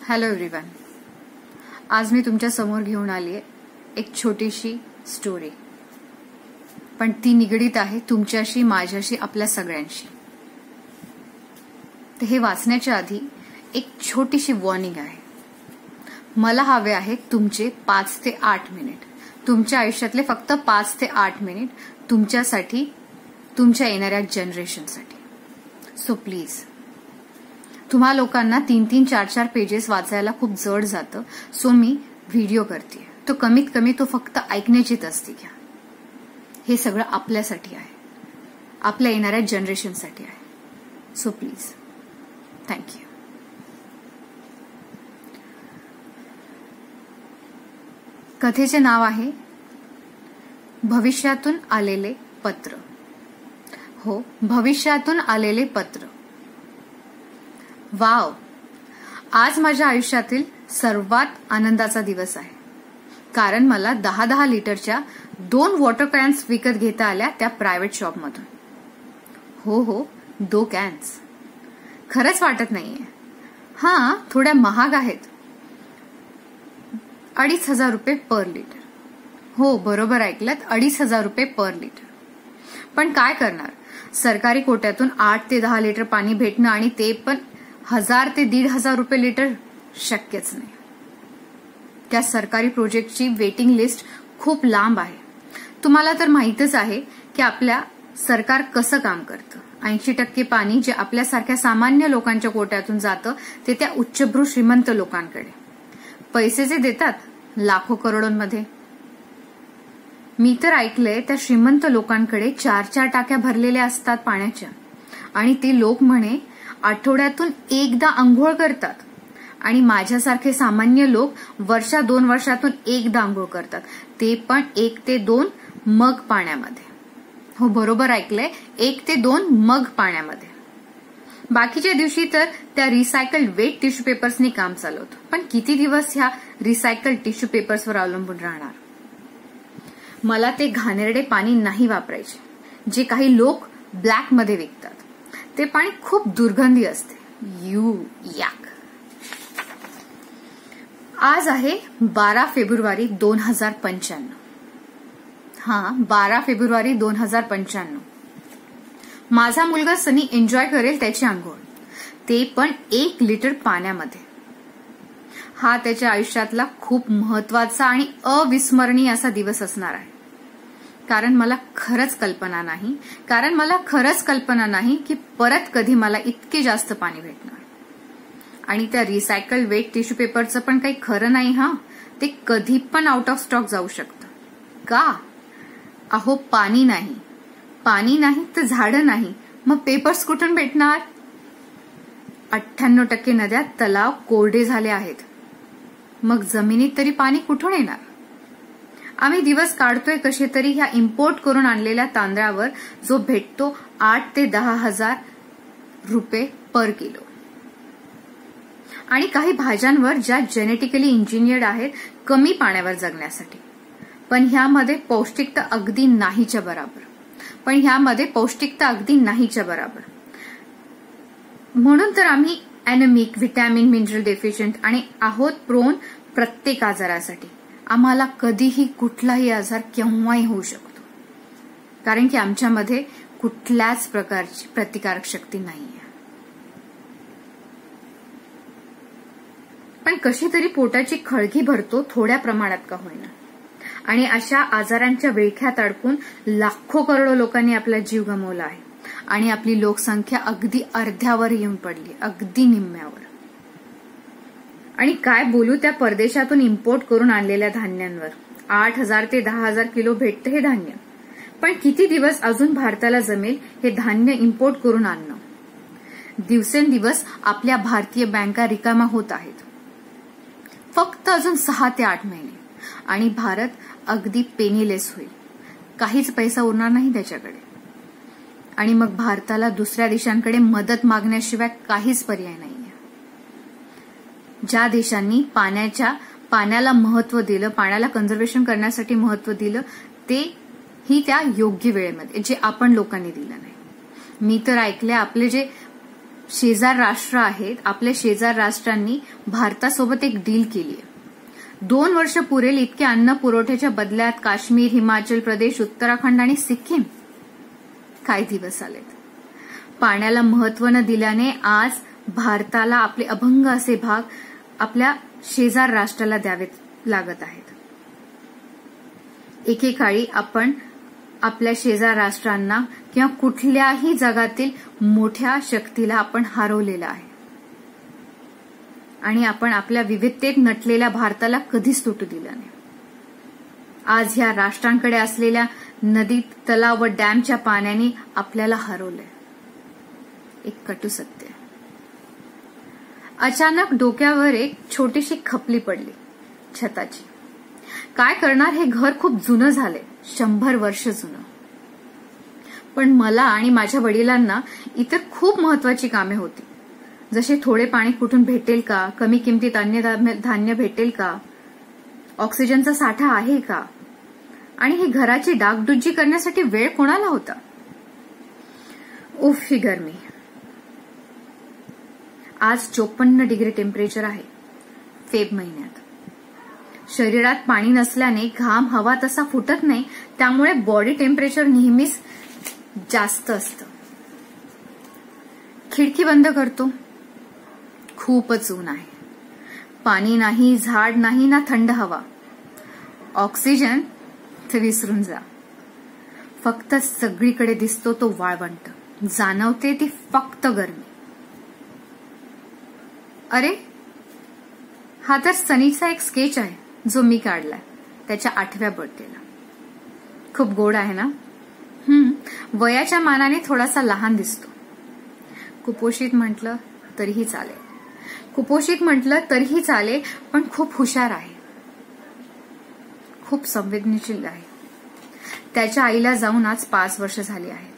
Hello everyone. आज मी तुमच्या समोर घेऊन आली आहे एक छोटीशी स्टोरी, पण ती निगडीत आहे तुमच्याशी, माझ्याशी, आपल्या सगळ्यांशी. तर हे वाचण्याच्या आधी एक छोटीशी वॉर्निंग आहे. मला हवे आहेत तुमचे 5 ते 8 मिनिट, तुमच्या आयुष्यातले फक्त 5 ते 8 मिनिट तुमच्यासाठी, तुमच्या येणाऱ्या जनरेशनसाठी. सो प्लीज, तुम्हा लोकांना 3-3, 4-4 पेजेस वाचायला खूप जड जातं. सो मी व्हिडिओ करते, तो कमीत कमी तो फक्त ऐकण्याची तस्ती घ्या. हे सगळं आपल्यासाठी आहे, आपल्या येणाऱ्या जनरेशनसाठी आहे. So please, thank you. कथेचे नाव आहे भविष्यातून आलेले पत्र. हो, भविष्यातून आलेले पत्र. वाव, आज माझ्या आयुष्यातील सर्वात आनंदाचा दिवस आहे, कारण मला 10-10 लिटरच्या 2 वॉटर कॅन्स विकत घेता आल्या त्या प्रायव्हेट शॉपमधून. हो, 2 कॅन्स. खरंच वाटत नाहीये. हां, थोड्या महाग आहेत, 2,500 रुपये पर लिटर. हो, बरोबर ऐकलत, 2,500 रुपये पर लिटर. पण काय करणार, सरकारी कोट्यातून 8 ते 10 लिटर पाणी भेटणं आणि ते पण 1,000 ते 1,500 रुपये लिटर शक्यच नाही. त्या सरकारी प्रोजेक्टची वेटिंग लिस्ट खूप लांब आहे. तुम्हाला तर माहितच आहे की आपल्या सरकार कसं काम करतं. 80% पाणी जे आपल्यासारख्या सामान्य लोकांच्या कोट्यातून जातं ते त्या उच्चभ्रू श्रीमंत लोकांकडे. पैसे जे देतात लाखो करोडोंमध्ये. मी तर ऐकलंय त्या श्रीमंत लोकांकडे 4-4 टाक्या भरलेल्या असतात पाण्याच्या, आणि ते लोक म्हणे आठवड्यातून एकदा आंघोळ करतात, आणि माझ्यासारखे सामान्य लोक 2 वर्षातून एकदा आंघोळ करतात, ते पण 1 ते 2 मग पाण्यामध्ये. हो, बरोबर ऐकलंय, 1 ते 2 मग पाण्यामध्ये. बाकीच्या दिवशी तर त्या रिसायकल्ड वेट टिश्यू पेपर्सनी काम चालवतो. पण किती दिवस ह्या रिसायकल्ड टिश्यू पेपर्सवर अवलंबून राहणार. मला ते घाणेरडे पाणी नाही वापरायचे जे काही लोक ब्लॅकमध्ये विकतात. ते पाणी खूप दुर्गंधी असते. याक. आज आहे 12 फेब्रुवारी 2095. हां, 12 फेब्रुवारी 2095. माझा मुलगा सनी एन्जॉय करेल त्याची आंघोळ, ते पण 1 लिटर पाण्यामध्ये. हा त्याच्या आयुष्यातला खूप महत्वाचा आणि अविस्मरणीय असा दिवस असणार आहे. कारण मला खरंच कल्पना नाही की परत कधी मला इतके जास्त पाणी भेटणार. आणि त्या रिसायकल्ड वेट टिश्यू पेपरचं पण काही खरं नाही. ते कधी पण आउट ऑफ स्टॉक जाऊ शकतं. का? अहो, पाणी नाही तर झाडं नाही, मग पेपर्स कुठून भेटणार? 98% नद्या, तलाव कोरडे झाले आहेत. मग जमिनीत तरी पाणी कुठून येणार? आम्ही दिवस काढतोय कसे तरी ह्या इम्पोर्ट करून आणलेल्या तांदळावर, जो भेटतो 8 ते 10,000 रुपये पर किलो. आणि काही भाज्यांवर ज्या जेनेटिकली इंजिनियर्ड आहेत कमी पाण्यावर जगण्यासाठी. पण ह्यामध्ये पौष्टिकता अगदी नाहीच्या बराबर. म्हणून तर आम्ही ॲनेमिक, व्हिटॅमिन, मिनरल डेफिशियंट आणि आहोत प्रोन प्रत्येक आजारासाठी. आम्हाला कधीही कुठलाही आजार केव्हाही होऊ शकतो, कारण की आमच्यामध्ये कुठल्याच प्रकारची प्रतिकारक शक्ती नाहीये. पण कशी तरी पोटाची खळगी भरतो, थोड्या प्रमाणात का होईना. आणि अशा आजारांच्या विळख्यात अडकून लाखो करोडो लोकांनी आपला जीव गमावला आहे. आणि आपली लोकसंख्या अगदी अर्ध्यावर येऊन पडली, अगदी निम्म्यावर. आणि काय बोलू त्या परदेशातून इम्पोर्ट करून आणलेल्या धान्यांवर. 8,000 ते 10,000 किलो भेटतं हे धान्य. पण किती दिवस अजून भारताला जमेल हे धान्य इम्पोर्ट करून आणणं? दिवसेंदिवस आपल्या भारतीय बँका रिकामा होत आहेत. फक्त अजून 6 ते 8 महिने आणि भारत अगदी पेनीलेस होईल. काहीच पैसा उरणार नाही त्याच्याकडे. आणि मग भारताला दुसऱ्या देशांकडे मदत मागण्याशिवाय काहीच पर्याय नाहीये. ज्या देशांनी पाण्याला महत्व दिलं, पाण्याला कन्झर्वेशन करण्यासाठी महत्व दिलं, ते ही त्या योग्य वेळेमध्ये, जे आपण लोकांनी दिलं नाही. मी तर ऐकले आपले जे शेजार राष्ट्र आहेत, आपल्या शेजार राष्ट्रांनी भारतासोबत एक डील केली आहे. 2 वर्ष पुरेल इतके अन्न पुरवठ्याच्या बदल्यात काश्मीर, हिमाचल प्रदेश, उत्तराखंड आणि सिक्कीम. काय दिवस आलेत. पाण्याला महत्व न दिल्याने आज भारताला आपले अभंग असे भाग आपल्या शेजार राष्ट्राला द्यावे लागत आहेत. एकेकाळी आपण आपल्या शेजार राष्ट्रांना किंवा कुठल्याही जगातील मोठ्या शक्तीला आपण हरवलेलं आहे आणि आपण आपल्या विविधतेत नटलेल्या भारताला कधीच तुटू दिलं नाही. आज ह्या राष्ट्रांकडे असलेल्या नदी, तलाव व डॅमच्या पाण्याने आपल्याला हरवलंय. एक कटू सत्य. अचानक डोक्यावर एक छोटीशी खपली पडली छताची. काय करणार, हे घर खूप जुनं झालंय, 100 वर्ष जुनं. पण मला आणि माझ्या वडिलांना इतर खूप महत्वाची कामे होती. जसे थोडे पाणी कुठून भेटेल का, कमी किमतीत धान्य भेटेल का, ऑक्सिजनचा साठा आहे का, आणि ही घराची डागडुजी करण्यासाठी वेळ कोणाला होता. उफ, ही गरमी. आज 54 डिग्री टेम्परेचर आहे फेब महिन्यात. शरीरात पाणी नसल्याने घाम हवा तसा फुटत नाही, त्यामुळे बॉडी टेम्परेचर नेहमीच जास्त असतं. खिडकी बंद करतो. खूपच ऊन आहे. पाणी नाही, झाड नाही, ना थंड हवा. ऑक्सिजन ते विसरून जा. फक्त सगळीकडे दिसतो तो वाळवंट, जाणवते ती फक्त गरमी. अरे, हा तर सनीचा एक स्केच आहे जो मी काढलाय त्याच्या 8व्या बर्थडेला. खूप गोड आहे ना. वयाच्या मानाने थोडासा लहान दिसतो. कुपोषित म्हटलं तरीही चालेल, पण खूप हुशार आहे, खूप संवेदनशील आहे. त्याच्या आईला जाऊन आज 5 वर्ष झाली आहेत.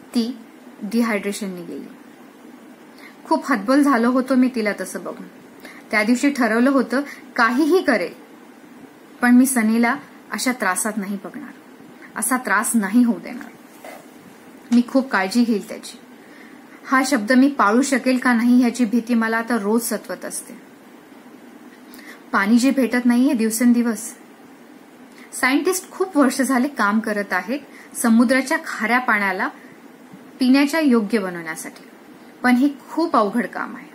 ती डिहायड्रेशनने गेली. खूप हतबल झालो होतो मी तिला तसं बघून. त्या दिवशी ठरवलं होतं काहीही करेल, पण मी सनीला अशा त्रासात नाही बघणार, असा त्रास नाही होऊ देणार. मी खूप काळजी घेईल त्याची. हा शब्द मी पाळू शकेल का नाही ह्याची भीती मला आता रोज सतवत असते. पाणी जे भेटत नाहीये दिवसेंदिवस. सायंटिस्ट खूप वर्ष झाले काम करत आहेत समुद्राच्या खाऱ्या पाण्याला पिण्याच्या योग्य बनवण्यासाठी. पण हे खूप अवघड काम आहे,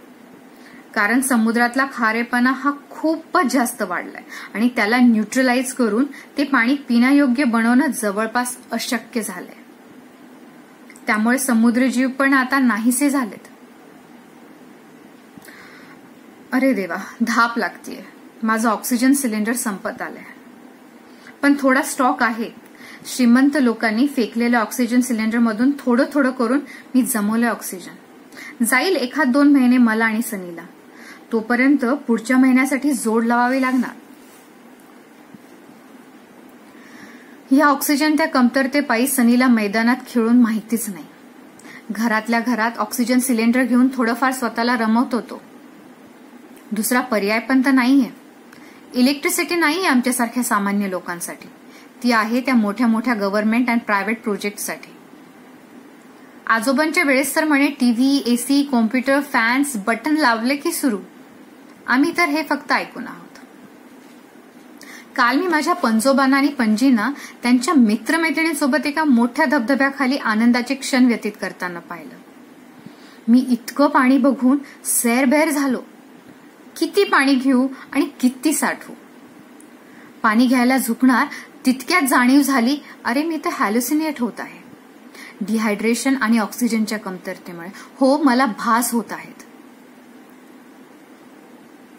कारण समुद्रातला खारेपणा हा खूपच जास्त वाढलाय आणि त्याला न्यूट्रलाइज करून ते पाणी पिण्यायोग्य बनवणं जवळपास अशक्य झालंय. त्यामुळे समुद्रजीव पण आता नाहीसे झालेत. अरे देवा, धाप लागतीये. माझं ऑक्सिजन सिलेंडर संपत आलंय, पण थोडा स्टॉक आहे. श्रीमंत लोकांनी फेकलेल्या ऑक्सिजन सिलेंडर मधून थोडं थोडं करून मी जमवलंय ऑक्सिजन. जाईल 1-2 महिने मला आणि सनीला. तोपर्यंत पुढच्या महिन्यासाठी जोड लावावी लागणार. या ऑक्सिजनच्या कमतरतेपायी सनीला मैदानात खेळून माहितीच नाही. घरातल्या घरात ऑक्सिजन सिलेंडर घेऊन थोडंफार स्वतःला रमवतो तो. दुसरा पर्याय पण तर नाहीये. इलेक्ट्रिसिटी नाहीये आमच्यासारख्या सामान्य लोकांसाठी. ती आहे त्या मोठ्या मोठ्या गव्हर्नमेंट अँड प्रायव्हेट प्रोजेक्टसाठी. आजोबांच्या वेळेस तर म्हणे TV, AC, computer, fans button लावले की सुरू. आम्ही तर हे फक्त ऐकून आहोत. काल मी माझ्या पंजोबांना आणि पणजींना त्यांच्या मित्रमैत्रिणींसोबत एका मोठ्या धबधब्याखाली आनंदाचे क्षण व्यतीत करताना पाहिलं. मी इतकं पाणी बघून सैरभैर झालो. किती पाणी घेऊ आणि किती साठवू. पाणी घ्यायला झुकणार तितक्यात जाणीव झाली, अरे मी तर हॅल्युसिनेट होत आहे डिहायड्रेशन आणि ऑक्सिजनच्या कमतरतेमुळे. हो, मला भास होत आहेत.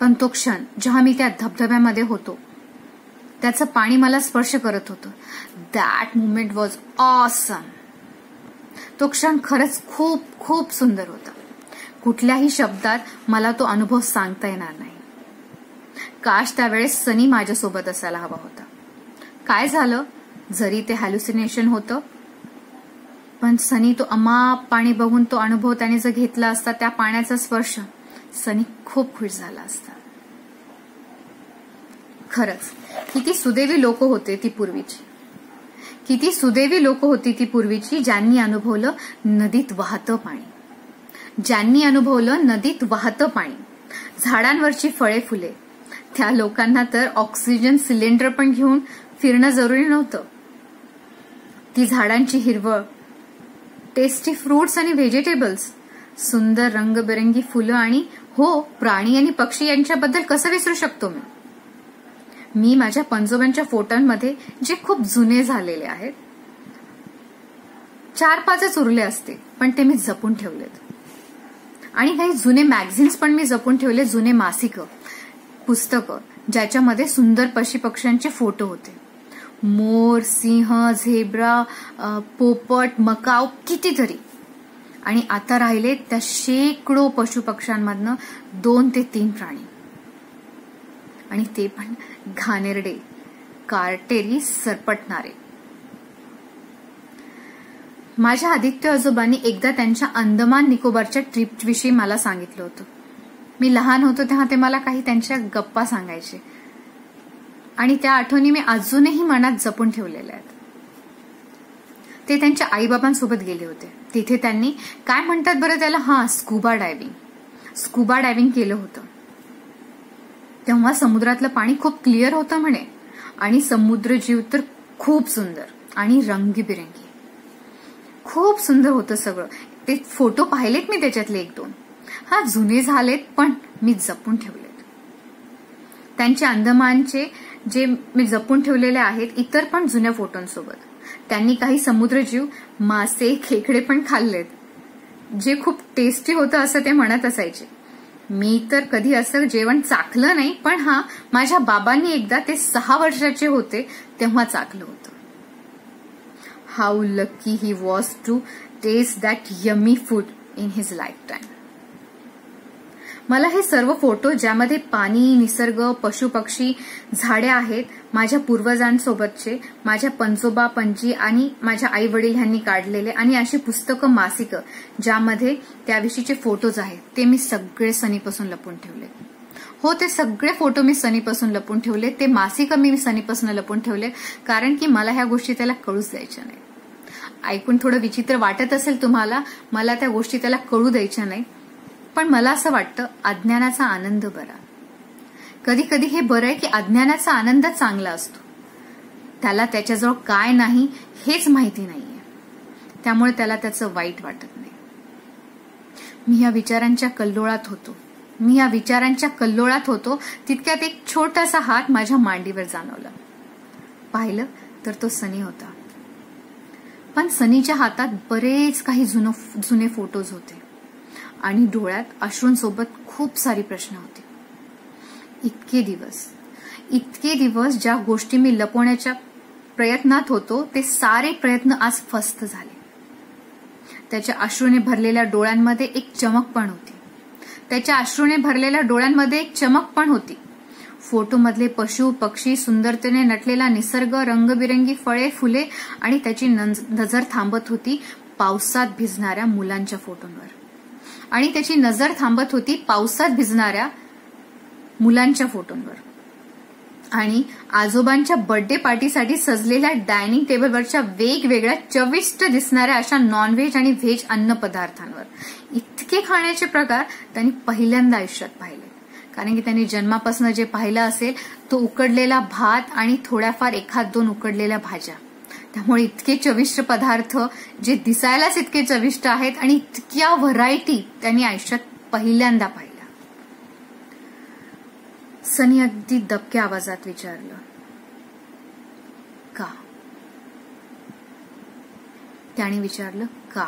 पण तो क्षण जेव्हा मी त्या धबधब्यामध्ये होतो, त्याचं पाणी मला स्पर्श करत होतं, दॅट मुमेंट वॉज ऑसम. तो क्षण खरंच खूप खूप सुंदर होता. कुठल्याही शब्दात मला तो अनुभव सांगता येणार नाही. काश त्यावेळेस सनी माझ्यासोबत असायला हवा होता. काय झालं, जरी ते हॅल्युसिनेशन होतं, पण सनी तो अमाप पाणी बघून तो अनुभव त्याने जर घेतला असता, त्या पाण्याचा स्पर्श, सनी खूप खुश झाला असता. खरंच किती सुदैवी लोक होते ती पूर्वीची. किती सुदैवी लोक होती ती पूर्वीची, ज्यांनी अनुभवलं नदीत वाहतं पाणी. ज्यांनी अनुभवलं नदीत वाहतं पाणी, झाडांवरची फळे फुले, त्या लोकांना तर ऑक्सिजन सिलेंडर पण घेऊन फिरणं जरुरी नव्हतं. ती झाडांची हिरवळ, टेस्टी फ्रुट्स आणि व्हेजिटेबल्स, सुंदर रंगबेरंगी फुलं आणि हो, प्राणी आणि पक्षी यांच्याबद्दल कसं विसरू शकतो मी माझ्या पणजोबांच्या फोटोंमध्ये, जे खूप जुने झालेले आहेत, 4-5च उरले असते, पण ते मी जपून ठेवलेत. आणि काही जुने मॅगझिन्स पण मी जपून ठेवले, जुने मासिकं, पुस्तकं, ज्याच्यामध्ये सुंदर पशुपक्ष्यांचे फोटो होते. मोर, सिंह, झेब्रा, पोपट, मकाव, कितीतरी. आणि आता राहिले त्या शेकडो पशुपक्ष्यांमधनं 2 ते 3 प्राणी, आणि ते पण घाणेरडे, कार्टेरी, सरपटणारे. माझ्या आदित्य आजोबांनी एकदा त्यांच्या अंदमान निकोबारच्या ट्रिपविषयी मला सांगितलं होतं. मी लहान होतो तेव्हा ते मला काही त्यांच्या गप्पा सांगायचे, आणि त्या आठवणी मी अजूनही मनात जपून ठेवलेल्या आहेत. ते त्यांच्या आईबाबांसोबत गेले होते. तिथे त्यांनी काय म्हणतात बरं त्याला, स्कुबा डायव्हिंग केलं होतं. तेव्हा समुद्रातलं पाणी खूप क्लिअर होतं म्हणे, आणि समुद्रजीव तर खूप सुंदर आणि रंगीबिरंगी, खूप सुंदर होतं सगळं. ते फोटो पाहिलेत मी त्याच्यातले 1-2. जुने झालेत, पण मी जपून ठेवलेत. त्यांचे अंदमानचे जे मी जपून ठेवलेले आहेत, इतर पण जुन्या फोटोंसोबत. त्यांनी काही समुद्रजीव, मासे, खेकडे पण खाल्लेत, जे खूप टेस्टी होतं असं ते म्हणत असायचे. मी तर कधी असं जेवण चाखलं नाही, पण माझ्या बाबांनी एकदा, ते 6 वर्षाचे होते तेव्हा चाखलं होतं. How lucky he was to taste that yummy food in his lifetime. मला हे सर्व फोटो, ज्यामध्ये पाणी, निसर्ग, पशुपक्षी, झाडे आहेत, माझ्या पूर्वजांसोबतचे, माझ्या पणजोबा, पणजी आणि माझ्या आई वडील ह्यांनी काढलेले, आणि अशी पुस्तकं, मासिकं, ज्यामध्ये त्याविषयीचे फोटोज आहेत, ते मी सगळे सनीपासून लपून ठेवले. हो, ते सगळे फोटो मी सनीपासून लपून ठेवले, ते मासिकं मी सनीपासून लपून ठेवले, कारण की मला ह्या गोष्टी त्याला कळूच द्यायच्या नाही. ऐकून थोडं विचित्र वाटत असेल तुम्हाला, मला त्या गोष्टी त्याला कळू द्यायच्या नाही, पण मला असं वाटतं, अज्ञानाचा आनंद बरा. कधी कधी हे बरं आहे की अज्ञानाचा आनंद चांगला असतो. त्याला त्याच्याजवळ काय नाही हेच माहिती नाहीये, त्यामुळे त्याला त्याचं वाईट वाटत नाही. मी या विचारांच्या कल्लोळात होतो तितक्यात एक छोटासा हात माझ्या मांडीवर जाणवला. पाहिलं तर तो सनी होता, पण सनीच्या हातात बरेच काही जुने फोटोज होते, आणि डोळ्यात अश्रूंसोबत खूप सारी प्रश्न होते. इतके दिवस ज्या गोष्टी मी लपवण्याच्या प्रयत्नात होतो, ते सारे प्रयत्न आज फस्त झाले. त्याच्या अश्रूने भरलेल्या डोळ्यांमध्ये एक चमक पण होती. फोटोमधले पशु, पक्षी, सुंदरतेने नटलेला निसर्ग, रंगबिरंगी फळे, फुले, आणि त्याची नजर थांबत होती पावसात भिजणाऱ्या मुलांच्या फोटोंवर. आणि आजोबांच्या बर्थडे पार्टीसाठी सजलेल्या डायनिंग टेबलवरच्या वेगवेगळ्या चविष्ट दिसणाऱ्या अशा नॉनव्हेज आणि व्हेज अन्न पदार्थांवर. इतके खाण्याचे प्रकार त्यांनी पहिल्यांदा आयुष्यात पाहिले, कारण की त्यांनी जन्मापासून जे पाहिलं असेल तो उकडलेला भात आणि थोड्याफार 1-2 उकडलेल्या भाज्या. त्यामुळे इतके चविष्ट पदार्थ, जे दिसायलाच इतके चविष्ट आहेत, आणि इतक्या व्हरायटी त्यांनी आयुष्यात पहिल्यांदा पाहिल्या. सनी अगदी दबक्या आवाजात विचारलं, का? त्याने विचारलं, का?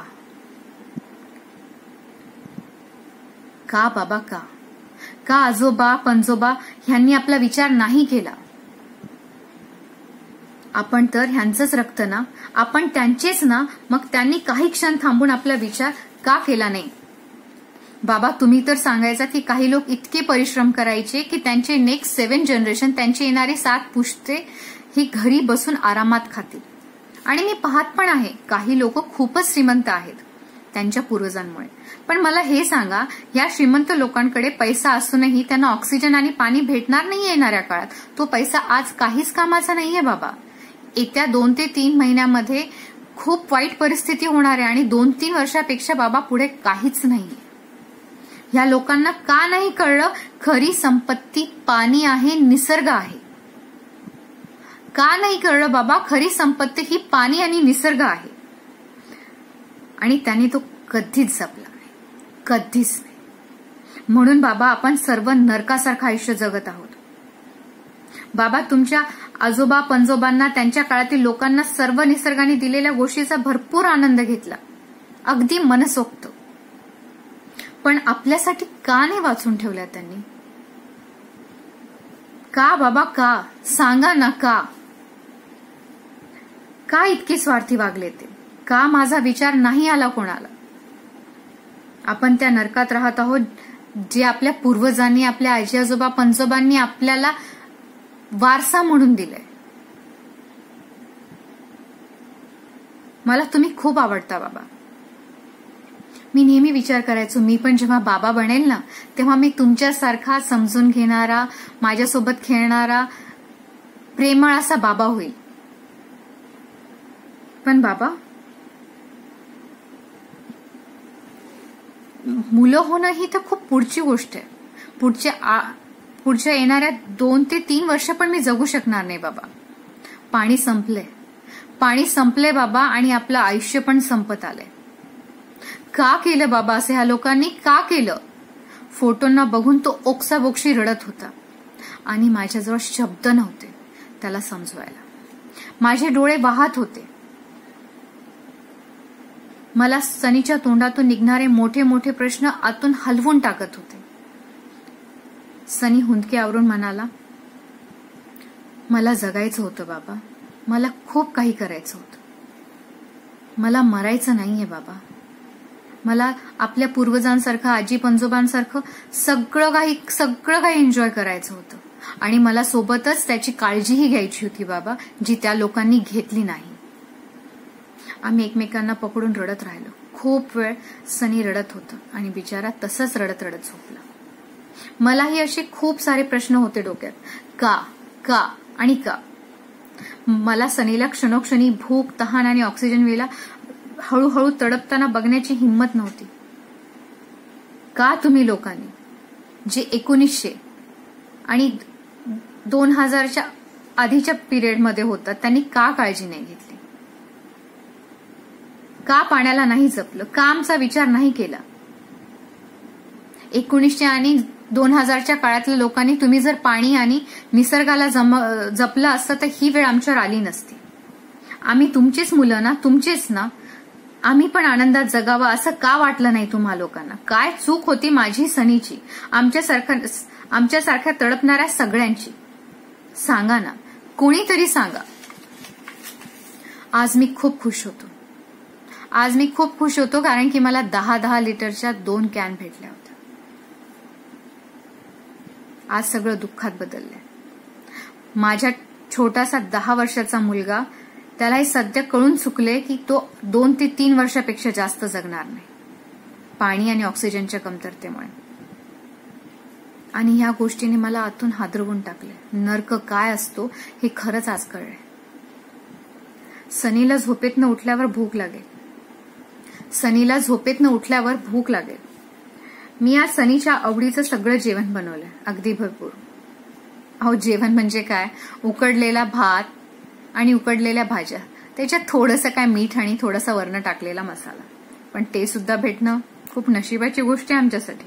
का बाबा, का? का आजोबा, पणजोबा ह्यांनी आपला विचार नाही केला? आपण तर ह्यांचंच रक्त ना, आपण त्यांचेच ना, मग त्यांनी काही क्षण थांबून आपला विचार का केला नाही? बाबा, तुम्ही तर सांगायचा की काही लोक इतके परिश्रम करायचे की त्यांचे नेक्स्ट 7 जनरेशन, त्यांची येणारी 7 पुश्ते ही घरी बसून आरामात खातील. आणि मी पाहत पण आहे, काही लोक खूपच श्रीमंत आहेत त्यांच्या पूर्वजांमुळे. पण मला हे सांगा, या श्रीमंत लोकांकडे पैसा असूनही त्यांना ऑक्सिजन आणि पाणी भेटणार नाही येणाऱ्या काळात. तो पैसा आज काहीच कामाचा नाहीये बाबा. येत्या 2 ते 3 महिन्यामध्ये खूप वाईट परिस्थिती होणार आहे, आणि 2-3 वर्षापेक्षा बाबा पुढे काहीच नाहीये. ह्या लोकांना का नाही कळलं खरी संपत्ती पाणी आहे, निसर्ग आहे? का नाही कळलं बाबा खरी संपत्ती ही पाणी आणि निसर्ग आहे? आणि त्यांनी तो कधीच जपला नाही, कधीच नाही. म्हणून बाबा आपण सर्व नरकासारखं आयुष्य जगत आहोत. बाबा तुमच्या आजोबा पंजोबांना, त्यांच्या काळातील लोकांना सर्व निसर्गाने दिलेल्या गोष्टीचा भरपूर आनंद घेतला, अगदी मनसोक्त. पण आपल्यासाठी का नाही वाचून ठेवल्या त्यांनी? का बाबा, का? सांगा ना, का? का इतके स्वार्थी वागले ते? का माझा विचार नाही आला कोणाला? आपण त्या नरकात राहत आहोत जे आपल्या पूर्वजांनी, आपल्या आजी आजोबा पंजोबांनी आपल्याला वारसा म्हणून दिलंय. मला तुम्ही खूप आवडता बाबा. मी नेहमी विचार करायचो मी पण जेव्हा बाबा बनेल ना तेव्हा मी तुमच्यासारखा समजून घेणारा, माझ्यासोबत खेळणारा, प्रेमळ असा बाबा होईल. पण बाबा, मुलं होणं ही तर खूप पुढची गोष्ट आहे. पुढच्या येणाऱ्या 2 ते 3 वर्ष पण मी जगू शकणार नाही बाबा. पाणी संपलंय बाबा, आणि आपलं आयुष्य पण संपत आलंय. का केलं बाबा असं ह्या लोकांनी? का केलं? फोटोंना बघून तो ओक्साबोक्शी रडत होता आणि माझ्याजवळ शब्द नव्हते त्याला समजवायला. माझे डोळे वाहत होते. मला सनीच्या तोंडातून निघणारे मोठे मोठे प्रश्न आतून हलवून टाकत होते. सनी हुंदके आवरून म्हणाला, मला जगायचं होतं बाबा, मला खूप काही करायचं होतं. मला मरायचं नाहीये बाबा. मला आपल्या पूर्वजांसारखं, आजी पंजोबांसारखं सगळं काही एन्जॉय करायचं होतं. आणि मला सोबतच त्याची काळजीही घ्यायची होती बाबा, जी त्या लोकांनी घेतली नाही. आम्ही एकमेकांना पकडून रडत राहिलो. खूप वेळ सनी रडत होतं आणि बिचारा तसंच रडत रडत झोपला. मलाही असे खूप सारे प्रश्न होते डोक्यात. का का आणि का? मला सनीला क्षणोक्षणी भूक, तहान आणि ऑक्सिजन वेला हळूहळू तडपताना बघण्याची हिंमत नव्हती. का तुम्ही लोकांनी, जे 1900 आणि 2000च्या आधीच्या पिरियडमध्ये होतात, त्यांनी का काळजी नाही घेतली? का पाण्याला नाही जपलं? का आमचा विचार नाही केला? 1900 आणि 2000च्या काळातल्या लोकांनी तुम्ही जर पाणी आणि निसर्गाला जपलं असतं तर ही वेळ आमच्यावर आली नसती. आम्ही तुमचीच मुलं ना, तुमचेच ना. आम्ही पण आनंदात जगावं असं का वाटलं नाही तुम्हा लोकांना? काय चूक होती माझी, सनीची, आमच्यासारख्या तडपणाऱ्या सगळ्यांची? सांगा ना, कोणीतरी सांगा. आज मी खूप खुश होतो कारण की मला 10 लिटरच्या 2 कॅन भेटल्या होत्या. आज सगळं दुःखात बदललंय. माझ्या छोटासा 10 वर्षाचा मुलगा, त्याला हे सध्या कळून चुकले की तो 2 ते 3 वर्षापेक्षा जास्त जगणार नाही, पाणी आणि ऑक्सिजनच्या कमतरतेमुळे. आणि ह्या गोष्टीने मला आतून हादरवून टाकले. नर्क काय असतो हे खरंच आज कळलंय. सनीला झोपेतनं उठल्यावर भूक लागेल. मी आज सनीच्या आवडीचं सगळं जेवण बनवलंय, अगदी भरपूर. अहो, जेवण म्हणजे काय? उकडलेला भात आणि उकडलेल्या भाज्या, त्याच्यात थोडंसं काय मीठ आणि थोडासा वरनं टाकलेला मसाला. पण ते सुद्धा भेटणं खूप नशिबाची गोष्ट आहे आमच्यासाठी.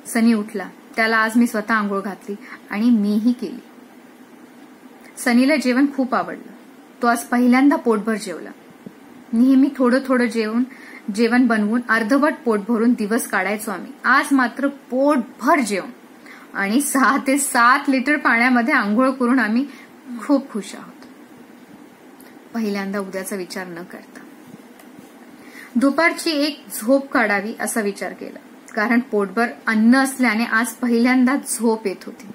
सनी उठला, त्याला आज मी स्वतः आंघोळ घातली आणि मीही केली. सनीला जेवण खूप आवडलं. तो आज पहिल्यांदा पोटभर जेवला. नेहमी थोडं जेवण बनवून अर्धवट पोट भरून दिवस काढायचो आम्ही. आज मात्र पोटभर जेवण आणि 6 ते 7 लिटर पाण्यामध्ये आंघोळ करून आम्ही खूप खुश आहोत. पहिल्यांदा उद्याचा विचार न करता दुपारची एक झोप काढावी असा विचार केला, कारण पोटभर अन्न असल्याने आज पहिल्यांदा झोप येत होती.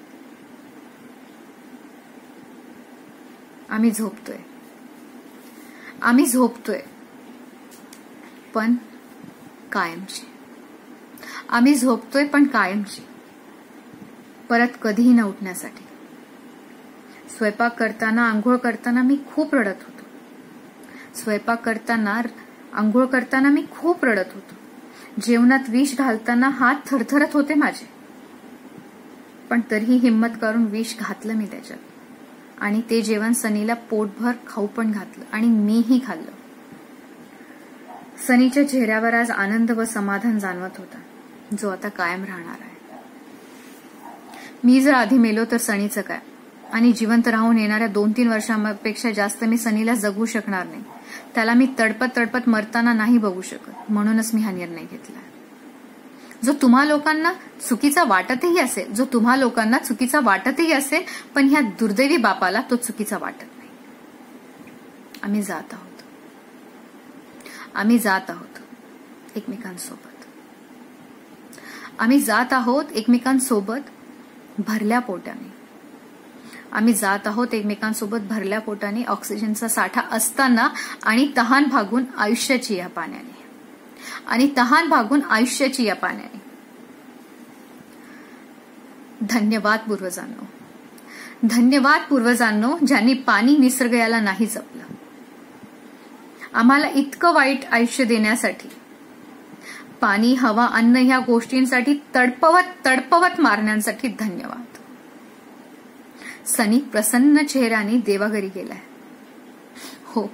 आम्ही झोपतोय पण कायमची. परत कधीही न उठण्यासाठी. स्वयंपाक करताना, आंघोळ करताना मी खूप रडत होतो. जेवणात विष घालताना हात थरथरत होते माझे, पण तरीही हिंमत करून विष घातलं मी त्याच्यात आणि ते जेवण सनीला पोटभर खाऊ पण घातलं आणि मीही खाल्लं. सनीच्या चेहऱ्यावर आज आनंद व समाधान जाणवत होता, जो आता कायम राहणार आहे. मी जर आधी मेलो तर सनीचं काय, आणि जिवंत राहून येणाऱ्या 2-3 वर्षांपेक्षा जास्त मी सनीला जगू शकणार नाही. त्याला मी तडपत तडपत मरताना नाही बघू शकत. म्हणूनच मी हा निर्णय घेतला, जो तुम्हा लोकांना चुकीचा वाटतही असेल, पण ह्या दुर्दैवी बापाला तो चुकीचा वाटत नाही. आम्ही जात आहोत एकमेकांसोबत. आम्ही जात आहोत एकमेकांसोबत भरल्या पोटाने. आम्ही जात आहोत एकमेकांसोबत भरल्या पोटाने, ऑक्सिजनचा साठा असताना आणि तहान भागून आयुष्याची या पाण्याने. धन्यवाद पूर्वजांनो, ज्यांनी पाणी, निसर्ग याला नाही जपलं. आम्हाला इतकं वाईट आयुष्य देण्यासाठी, पाणी, हवा, अन्न ह्या गोष्टींसाठी तडपवत मारण्यासाठी धन्यवाद. सनी प्रसन्न चेहऱ्याने देवाघरी गेलाय. हो,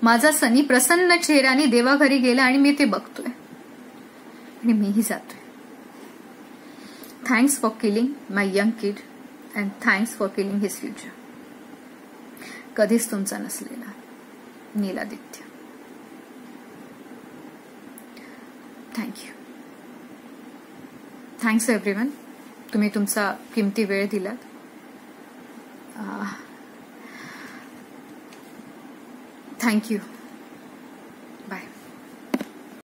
माझा सनी प्रसन्न चेहऱ्याने देवाघरी गेला आणि मी ते बघतोय आणि मीही जातोय. Thanks for killing my young kid and thanks for killing his future. कधीच तुमचा नसलेला नीलादित्य. थँक्यू. थँक्स एव्हरीवन, तुम्ही तुमचा किमती वेळ दिलात. थँक्यू.